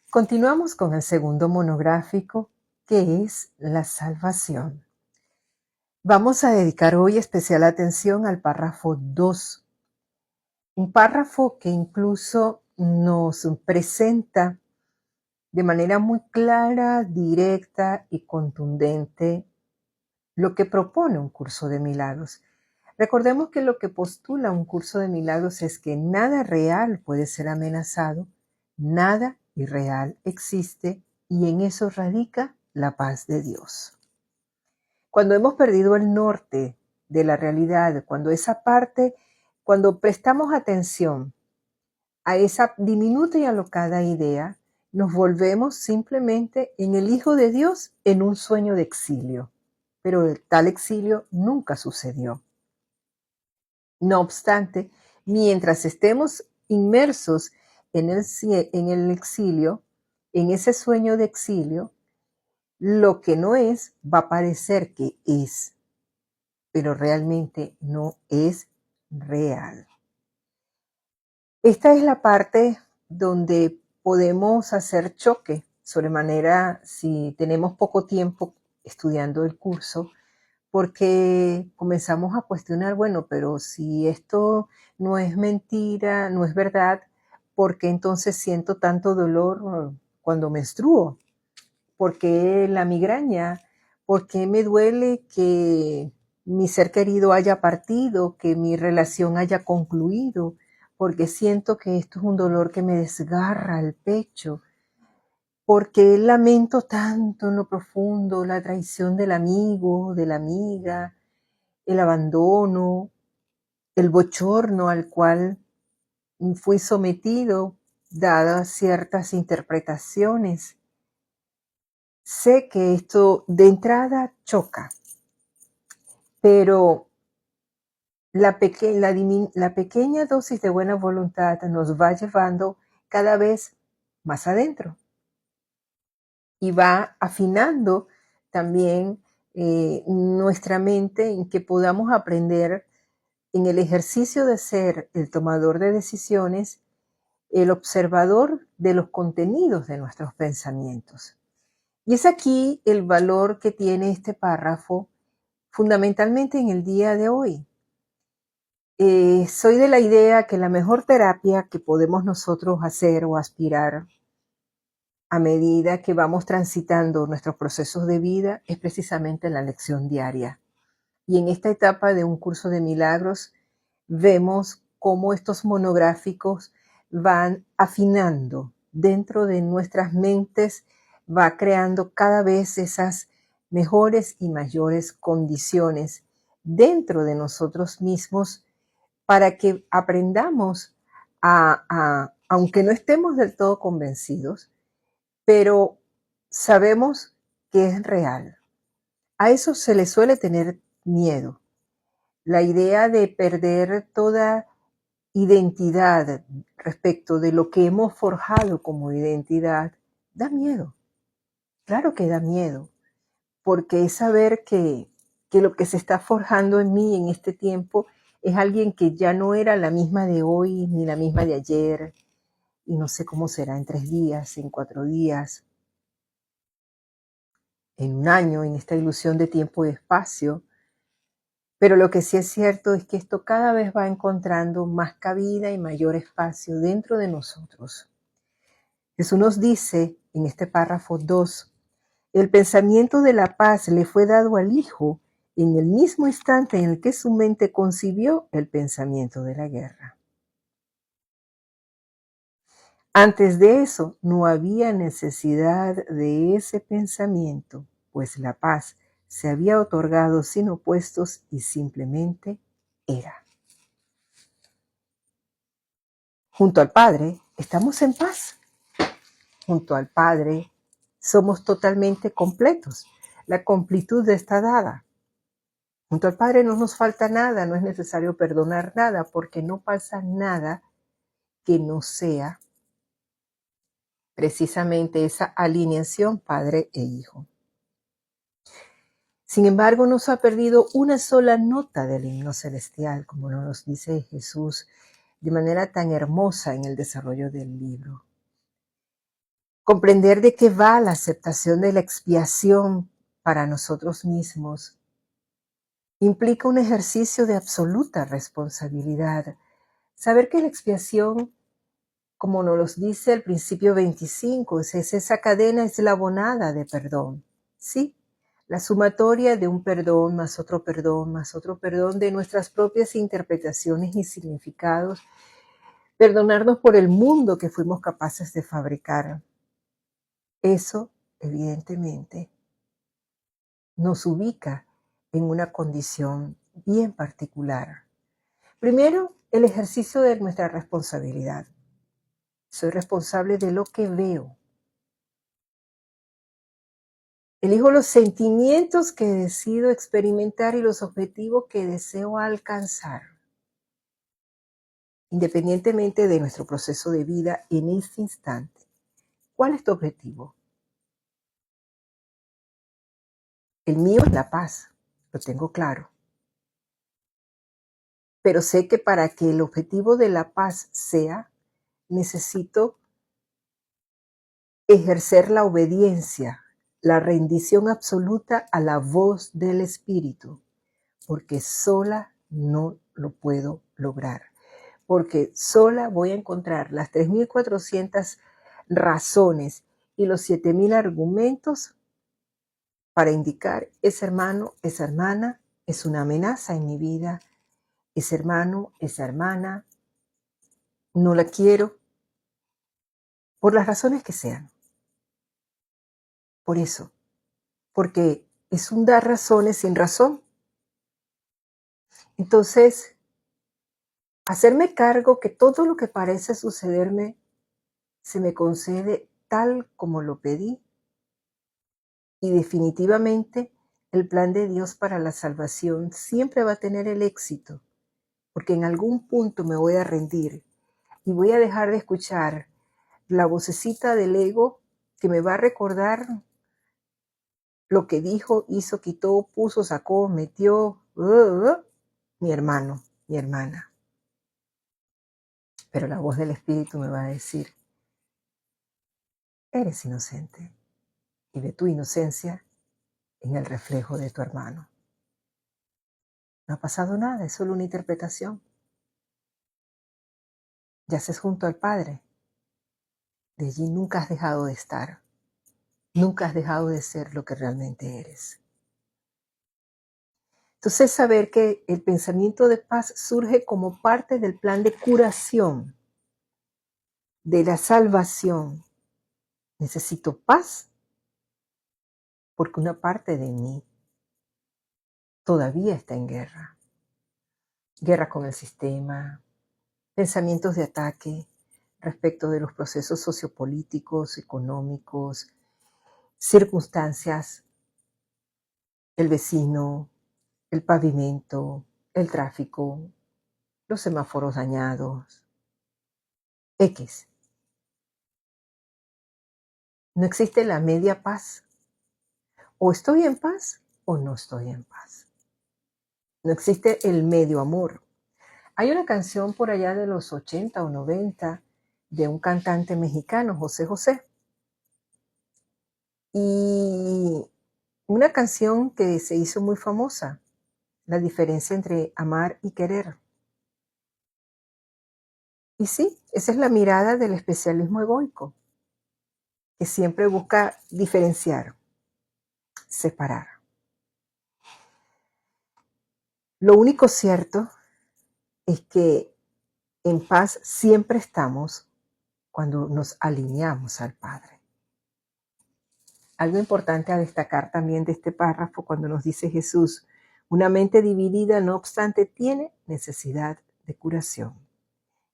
Continuamos con el segundo monográfico, que es la salvación. Vamos a dedicar hoy especial atención al párrafo 2, un párrafo que incluso nos presenta de manera muy clara, directa y contundente lo que propone un curso de milagros. Recordemos que lo que postula un curso de milagros es que nada real puede ser amenazado, nada irreal existe y en eso radica la paz de Dios. Cuando hemos perdido el norte de la realidad, cuando prestamos atención a esa diminuta y alocada idea, nos volvemos simplemente en el Hijo de Dios en un sueño de exilio. Pero tal exilio nunca sucedió. No obstante, mientras estemos inmersos en el exilio, en ese sueño de exilio, lo que no es va a parecer que es, pero realmente no es real. Esta es la parte donde podemos hacer choque, sobremanera si tenemos poco tiempo estudiando el curso, porque comenzamos a cuestionar, bueno, pero si esto no es mentira, no es verdad, ¿por qué entonces siento tanto dolor cuando menstruo? ¿Por qué la migraña? ¿Por qué me duele que mi ser querido haya partido, que mi relación haya concluido? Porque siento que esto es un dolor que me desgarra el pecho. ¿Por qué lamento tanto en lo profundo la traición del amigo, de la amiga, el abandono, el bochorno al cual fui sometido, dadas ciertas interpretaciones? Sé que esto de entrada choca, pero la pequeña dosis de buena voluntad nos va llevando cada vez más adentro y va afinando también nuestra mente en que podamos aprender en el ejercicio de ser el tomador de decisiones, el observador de los contenidos de nuestros pensamientos. Y es aquí el valor que tiene este párrafo fundamentalmente en el día de hoy. Soy de la idea que la mejor terapia que podemos nosotros hacer o aspirar a medida que vamos transitando nuestros procesos de vida es precisamente la lección diaria. Y en esta etapa de un curso de milagros vemos cómo estos monográficos van afinando dentro de nuestras mentes, va creando cada vez esas mejores y mayores condiciones dentro de nosotros mismos para que aprendamos aunque no estemos del todo convencidos, pero sabemos que es real. A eso se le suele tener miedo. La idea de perder toda identidad respecto de lo que hemos forjado como identidad da miedo. Claro que da miedo, porque es saber que lo que se está forjando en mí en este tiempo es alguien que ya no era la misma de hoy ni la misma de ayer, y no sé cómo será en 3 días, en 4 días, en un año, en esta ilusión de tiempo y espacio. Pero lo que sí es cierto es que esto cada vez va encontrando más cabida y mayor espacio dentro de nosotros. Jesús nos dice en este párrafo 2, el pensamiento de la paz le fue dado al Hijo en el mismo instante en el que su mente concibió el pensamiento de la guerra. Antes de eso no había necesidad de ese pensamiento, pues la paz se había otorgado sin opuestos y simplemente era. Junto al Padre estamos en paz. Junto al Padre somos totalmente completos. La completud está dada. Junto al Padre no nos falta nada, no es necesario perdonar nada, porque no pasa nada que no sea precisamente esa alineación Padre e Hijo. Sin embargo, no se ha perdido una sola nota del himno celestial, como nos dice Jesús de manera tan hermosa en el desarrollo del libro. Comprender de qué va la aceptación de la expiación para nosotros mismos implica un ejercicio de absoluta responsabilidad. Saber que la expiación, como nos lo dice el principio 25, es esa cadena eslabonada de perdón. Sí, la sumatoria de un perdón más otro perdón de nuestras propias interpretaciones y significados, perdonarnos por el mundo que fuimos capaces de fabricar. Eso, evidentemente, nos ubica en una condición bien particular. Primero, el ejercicio de nuestra responsabilidad. Soy responsable de lo que veo. Elijo los sentimientos que decido experimentar y los objetivos que deseo alcanzar. Independientemente de nuestro proceso de vida en este instante. ¿Cuál es tu objetivo? El mío es la paz, lo tengo claro. Pero sé que para que el objetivo de la paz sea, necesito ejercer la obediencia, la rendición absoluta a la voz del Espíritu, porque sola no lo puedo lograr, porque sola voy a encontrar las 3.400 razones y los 7.000 argumentos para indicar ese hermano, esa hermana es una amenaza en mi vida, ese hermano, esa hermana, no la quiero, por las razones que sean. Por eso, porque es un dar razones sin razón. Entonces, hacerme cargo que todo lo que parece sucederme se me concede tal como lo pedí. Y definitivamente el plan de Dios para la salvación siempre va a tener el éxito, porque en algún punto me voy a rendir y voy a dejar de escuchar la vocecita del ego que me va a recordar lo que dijo, hizo, quitó, puso, sacó, metió, mi hermano, mi hermana. Pero la voz del Espíritu me va a decir, eres inocente y ve tu inocencia en el reflejo de tu hermano. No ha pasado nada, es solo una interpretación. Yaces junto al Padre. De allí nunca has dejado de estar. Nunca has dejado de ser lo que realmente eres. Entonces, saber que el pensamiento de paz surge como parte del plan de curación, de la salvación. Necesito paz porque una parte de mí todavía está en guerra. Guerra con el sistema, pensamientos de ataque respecto de los procesos sociopolíticos, económicos, circunstancias, el vecino, el pavimento, el tráfico, los semáforos dañados, X. No existe la media paz. O estoy en paz o no estoy en paz. No existe el medio amor. Hay una canción por allá de los 80 o 90 de un cantante mexicano, José José. Y una canción que se hizo muy famosa, la diferencia entre amar y querer. Y sí, esa es la mirada del especialismo egoico, que siempre busca diferenciar, separar. Lo único cierto es que en paz siempre estamos cuando nos alineamos al Padre. Algo importante a destacar también de este párrafo cuando nos dice Jesús, una mente dividida no obstante tiene necesidad de curación.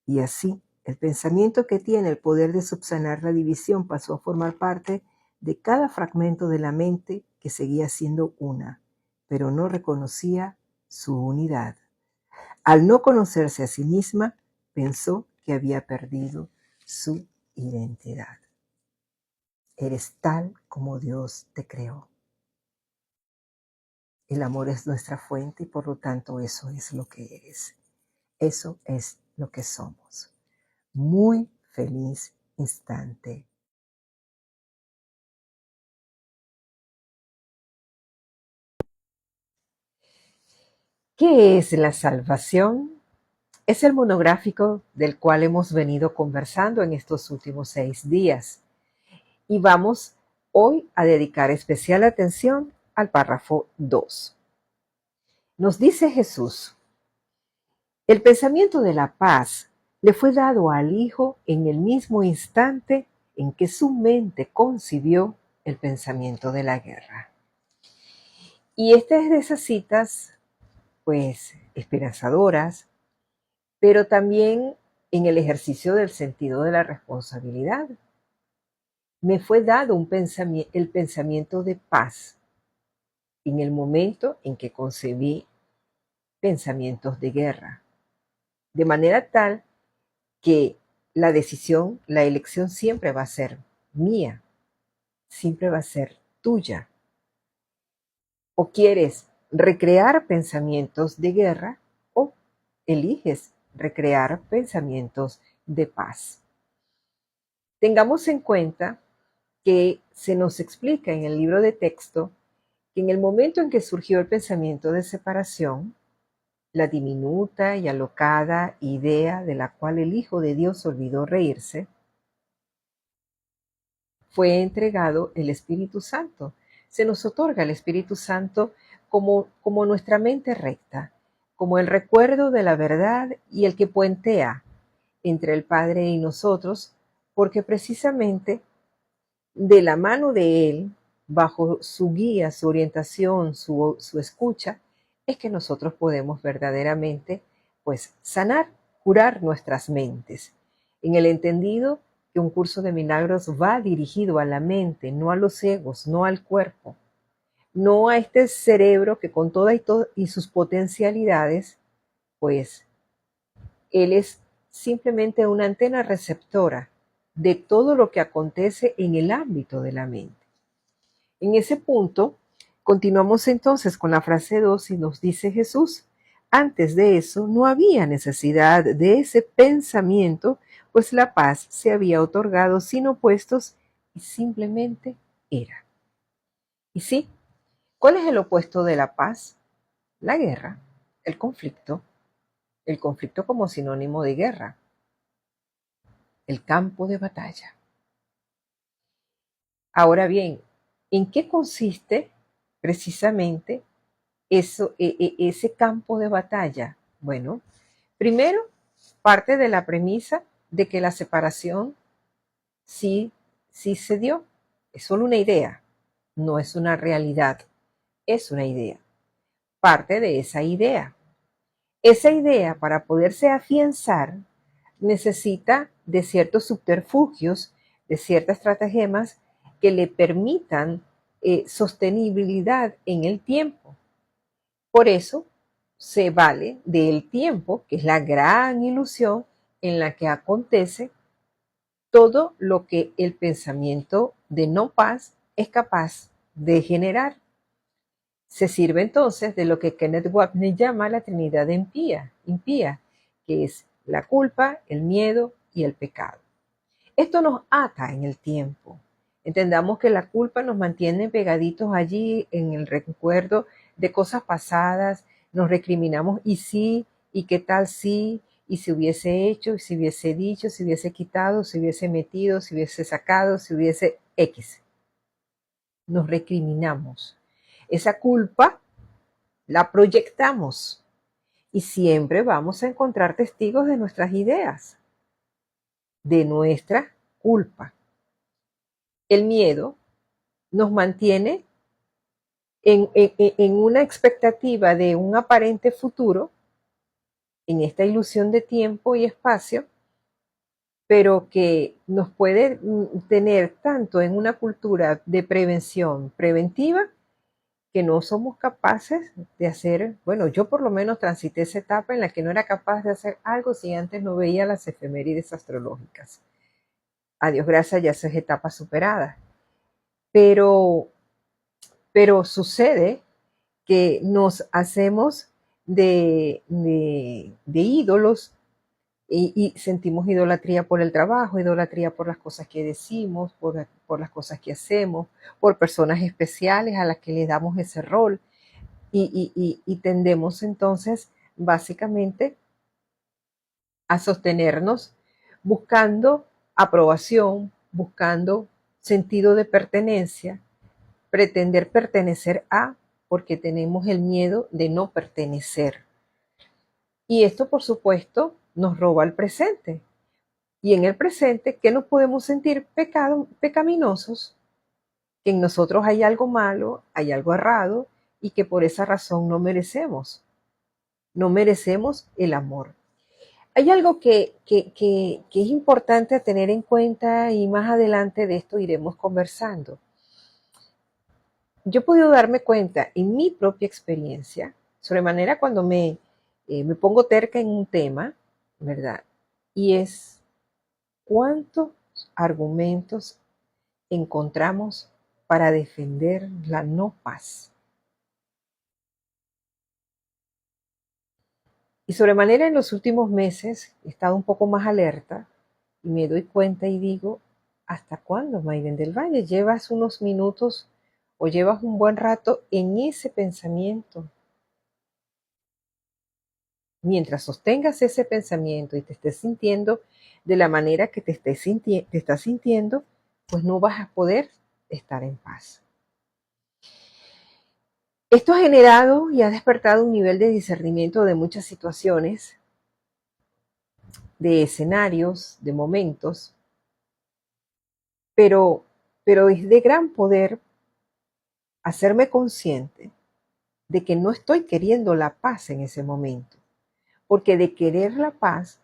Y así, el pensamiento que tiene el poder de subsanar la división pasó a formar parte de cada fragmento de la mente que seguía siendo una, pero no reconocía su unidad. Al no conocerse a sí misma, pensó que había perdido su identidad. Eres tal como Dios te creó. El amor es nuestra fuente y por lo tanto eso es lo que eres. Eso es lo que somos. Muy feliz instante. ¿Qué es la salvación? Es el monográfico del cual hemos venido conversando en estos últimos 6 días y vamos hoy a dedicar especial atención al párrafo 2. Nos dice Jesús: el pensamiento de la paz le fue dado al Hijo en el mismo instante en que su mente concibió el pensamiento de la guerra. Y esta es de esas citas, pues, esperanzadoras, pero también en el ejercicio del sentido de la responsabilidad. Me fue dado el pensamiento de paz en el momento en que concebí pensamientos de guerra, de manera tal que la decisión, la elección siempre va a ser mía, siempre va a ser tuya. O quieres recrear pensamientos de guerra o eliges recrear pensamientos de paz. Tengamos en cuenta que se nos explica en el libro de texto que en el momento en que surgió el pensamiento de separación, la diminuta y alocada idea de la cual el Hijo de Dios olvidó reírse, fue entregado el Espíritu Santo. Se nos otorga el Espíritu Santo como nuestra mente recta, como el recuerdo de la verdad y el que puentea entre el Padre y nosotros, porque precisamente de la mano de Él, bajo su guía, su orientación, su escucha, es que nosotros podemos verdaderamente, pues, sanar, curar nuestras mentes. En el entendido que un curso de milagros va dirigido a la mente, no a los egos, no al cuerpo, no a este cerebro que con todas y sus potencialidades, pues, él es simplemente una antena receptora de todo lo que acontece en el ámbito de la mente. En ese punto, continuamos entonces con la frase 2 y nos dice Jesús: antes de eso no había necesidad de ese pensamiento, pues la paz se había otorgado sin opuestos y simplemente era. Y sí, ¿cuál es el opuesto de la paz? La guerra, el conflicto como sinónimo de guerra, el campo de batalla. Ahora bien, ¿en qué consiste precisamente ese campo de batalla? Bueno, primero parte de la premisa de que la separación sí se dio. Es solo una idea, no es una realidad, es una idea. Parte de esa idea. Esa idea, para poderse afianzar, necesita de ciertos subterfugios, de ciertas estratagemas que le permitan sostenibilidad en el tiempo. Por eso se vale del tiempo, que es la gran ilusión en la que acontece todo lo que el pensamiento de no paz es capaz de generar. Se sirve entonces de lo que Kenneth Wapner llama la Trinidad impía, que es la culpa, el miedo y el pecado. Esto nos ata en el tiempo. Entendamos que la culpa nos mantiene pegaditos allí en el recuerdo de cosas pasadas, nos recriminamos y sí, y qué tal sí, y si hubiese hecho, y si hubiese dicho, si hubiese quitado, si hubiese metido, si hubiese sacado, si hubiese X. Nos recriminamos. Esa culpa la proyectamos y siempre vamos a encontrar testigos de nuestras ideas, de nuestra culpa. El miedo nos mantiene en una expectativa de un aparente futuro, en esta ilusión de tiempo y espacio, pero que nos puede tener tanto en una cultura de prevención preventiva que no somos capaces de hacer. Bueno, yo por lo menos transité esa etapa en la que no era capaz de hacer algo si antes no veía las efemérides astrológicas. A Dios gracias, ya esa es etapa superada. Pero sucede que nos hacemos de ídolos y sentimos idolatría por el trabajo, idolatría por las cosas que decimos, por las cosas que hacemos, por personas especiales a las que le damos ese rol. y tendemos entonces básicamente a sostenernos buscando aprobación, buscando sentido de pertenencia, pretender pertenecer a, porque tenemos el miedo de no pertenecer. Y esto, por supuesto, nos roba el presente. Y en el presente, ¿qué nos podemos sentir pecaminosos? Que en nosotros hay algo malo, hay algo errado, y que por esa razón no merecemos. No merecemos el amor. Hay algo que es importante tener en cuenta y más adelante de esto iremos conversando. Yo he podido darme cuenta en mi propia experiencia, sobremanera cuando me pongo terca en un tema, ¿verdad? Y es cuántos argumentos encontramos para defender la no paz. Y sobremanera en los últimos meses he estado un poco más alerta y me doy cuenta y digo, ¿hasta cuándo, Mayden del Valle? ¿Llevas unos minutos o llevas un buen rato en ese pensamiento? Mientras sostengas ese pensamiento y te estés sintiendo de la manera que te estás sintiendo, pues no vas a poder estar en paz. Esto ha generado y ha despertado un nivel de discernimiento de muchas situaciones, de escenarios, de momentos, pero es de gran poder hacerme consciente de que no estoy queriendo la paz en ese momento, porque de querer la paz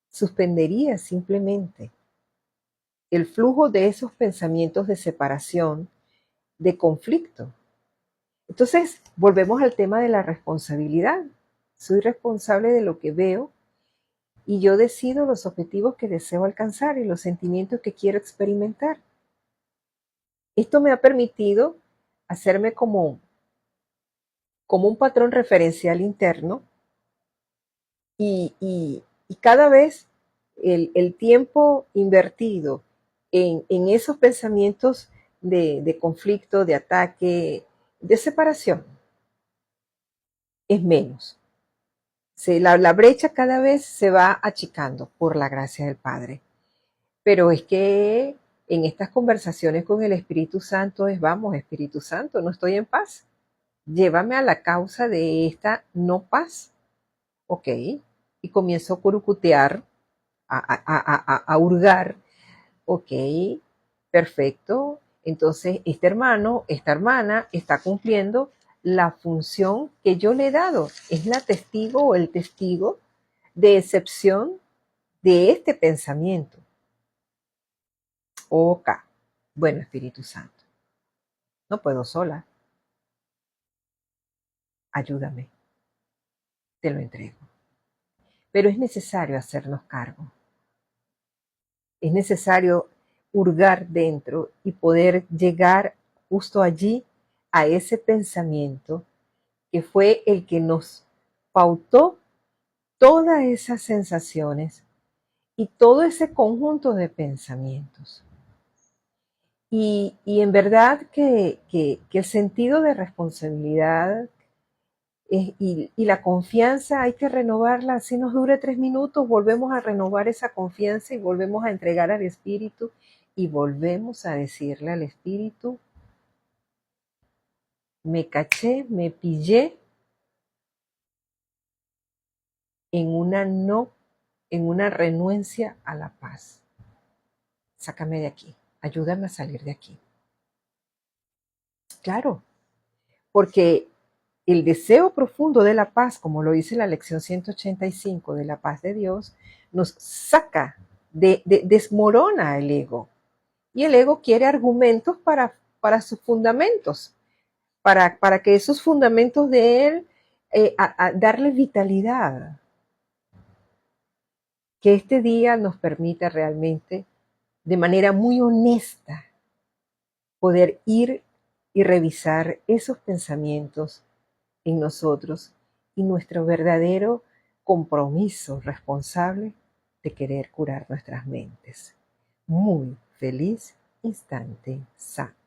suspendería simplemente el flujo de esos pensamientos de separación, de conflicto. Entonces, volvemos al tema de la responsabilidad. Soy responsable de lo que veo y yo decido los objetivos que deseo alcanzar y los sentimientos que quiero experimentar. Esto me ha permitido hacerme como un patrón referencial interno y cada vez el tiempo invertido en esos pensamientos de conflicto, de ataque, de separación, es menos. La brecha cada vez se va achicando por la gracia del Padre. Pero es que en estas conversaciones con el Espíritu Santo es, vamos, Espíritu Santo, no estoy en paz. Llévame a la causa de esta no paz. Ok. Y comienzo a curucutear, a hurgar. Ok, perfecto. Entonces, este hermano, esta hermana está cumpliendo la función que yo le he dado. Es la testigo o el testigo de excepción de este pensamiento. Ok, bueno, Espíritu Santo, no puedo sola. Ayúdame, te lo entrego. Pero es necesario hacernos cargo. Es necesario hurgar dentro y poder llegar justo allí a ese pensamiento que fue el que nos pautó todas esas sensaciones y todo ese conjunto de pensamientos. Y en verdad que el sentido de responsabilidad y la confianza hay que renovarla. Si nos dure 3 minutos, volvemos a renovar esa confianza y volvemos a entregar al Espíritu y volvemos a decirle al Espíritu, me caché, me pillé en una renuencia a la paz. Sácame de aquí, ayúdame a salir de aquí. Claro, porque el deseo profundo de la paz, como lo dice la lección 185 de la paz de Dios, nos saca, desmorona el ego. Y el ego quiere argumentos para sus fundamentos, para que esos fundamentos de él, a darle vitalidad. Que este día nos permita realmente, de manera muy honesta, poder ir y revisar esos pensamientos en nosotros y nuestro verdadero compromiso responsable de querer curar nuestras mentes. Muy feliz instante santo.